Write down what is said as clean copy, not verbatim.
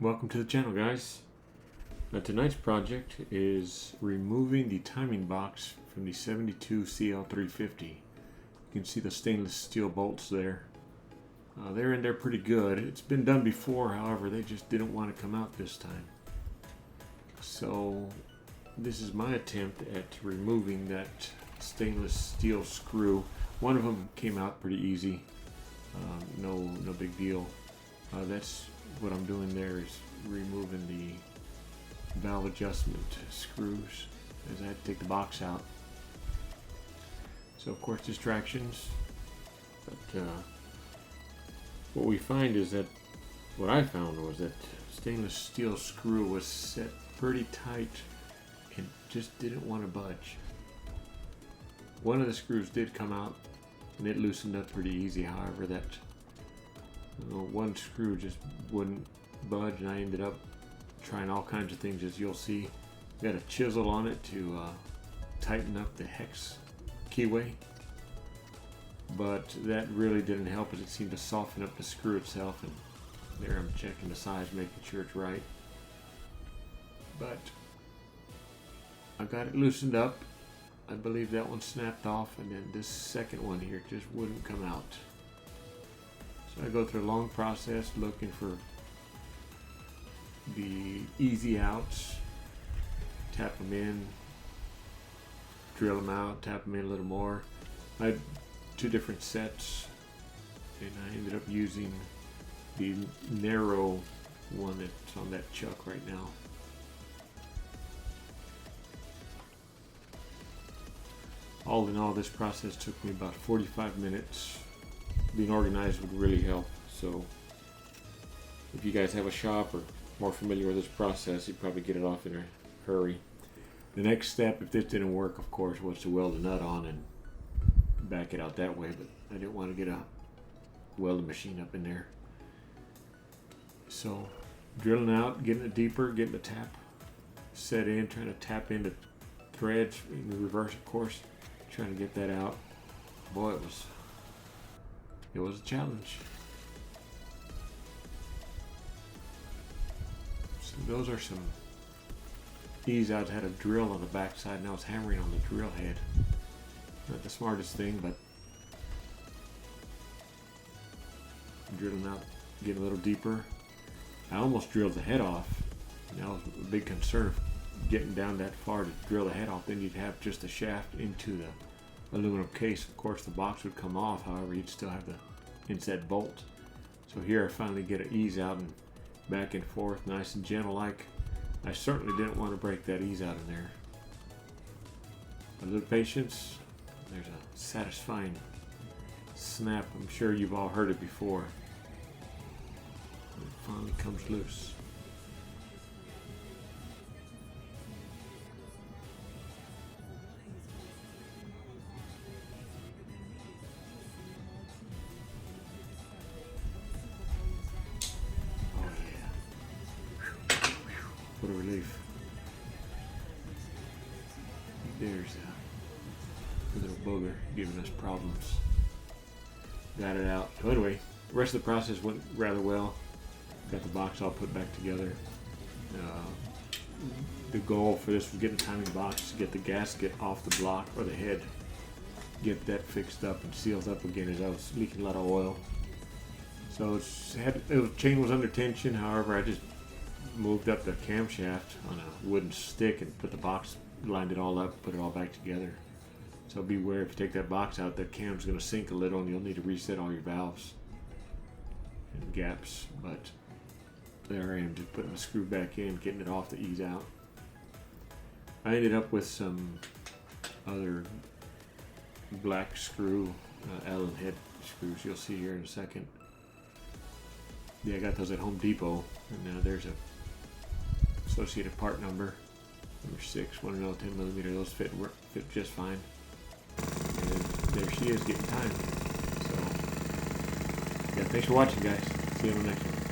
Welcome to the channel, guys. Now, tonight's project is removing the timing box from the 72 cl350. You can see the stainless steel bolts there. They're in there pretty good. It's been done before, however, they just didn't want to come out this time. So this is my attempt at removing that stainless steel screw. One of them came out pretty easy. No big deal. That's what I'm doing there, is removing the valve adjustment screws, as I had to take the box out. So of course distractions, but what we find is that, what I found was that stainless steel screw was set pretty tight and just didn't want to budge. One of the screws did come out and it loosened up pretty easy, however that one screw just wouldn't budge, and I ended up trying all kinds of things, as you'll see. Got a chisel on it to tighten up the hex keyway, but that really didn't help, as it seemed to soften up the screw itself. And there I'm checking the size, making sure it's right, but I got it loosened up. I believe that one snapped off, and then this second one here just wouldn't come out. So I go through a long process looking for the easy outs, tap them in, drill them out, tap them in a little more. I had two different sets, and I ended up using the narrow one that's on that chuck right now. All in all, this process took me about 45 minutes. Being organized would really help. So if you guys have a shop or more familiar with this process, you'd probably get it off in a hurry. The next step, if this didn't work, of course, was to weld the nut on and back it out that way, but I didn't want to get a welding machine up in there. So drilling out, getting it deeper, getting the tap set in, trying to tap into threads in the reverse, of course, trying to get that out. Boy, it was a challenge. So those are some ease outs. Had a drill on the back side, and I was hammering on the drill head. Not the smartest thing, but drilling out, getting a little deeper. I almost drilled the head off. And that was a big concern of getting down that far to drill the head off. Then you'd have just the shaft into the aluminum case. Of course, the box would come off. However, you'd still have the inside bolt. So here I finally get an ease out and back and forth, nice and gentle like. I certainly didn't want to break that ease out in there. A little patience. There's a satisfying snap. I'm sure you've all heard it before. It finally comes loose. What a relief. There's a little booger giving us problems. Got it out. So anyway, the rest of the process went rather well. Got the box all put back together. The goal for this was getting the timing box to get the gasket off the block, or the head, get that fixed up and sealed up again, as I was leaking a lot of oil. So the chain was under tension. However, I just moved up the camshaft on a wooden stick and put the box, lined it all up, put it all back together. So beware, if you take that box out, that cam's going to sink a little and you'll need to reset all your valves and gaps. But there I am, just putting the screw back in, getting it off the ease out. I ended up with some other black screw, Allen head screws, you'll see here in a second. Yeah, I got those at Home Depot, and there's a associated part number 6, 1 10 millimeter. Those fit just fine. And there she is, getting time. So yeah, thanks for watching, guys. See you on the next one.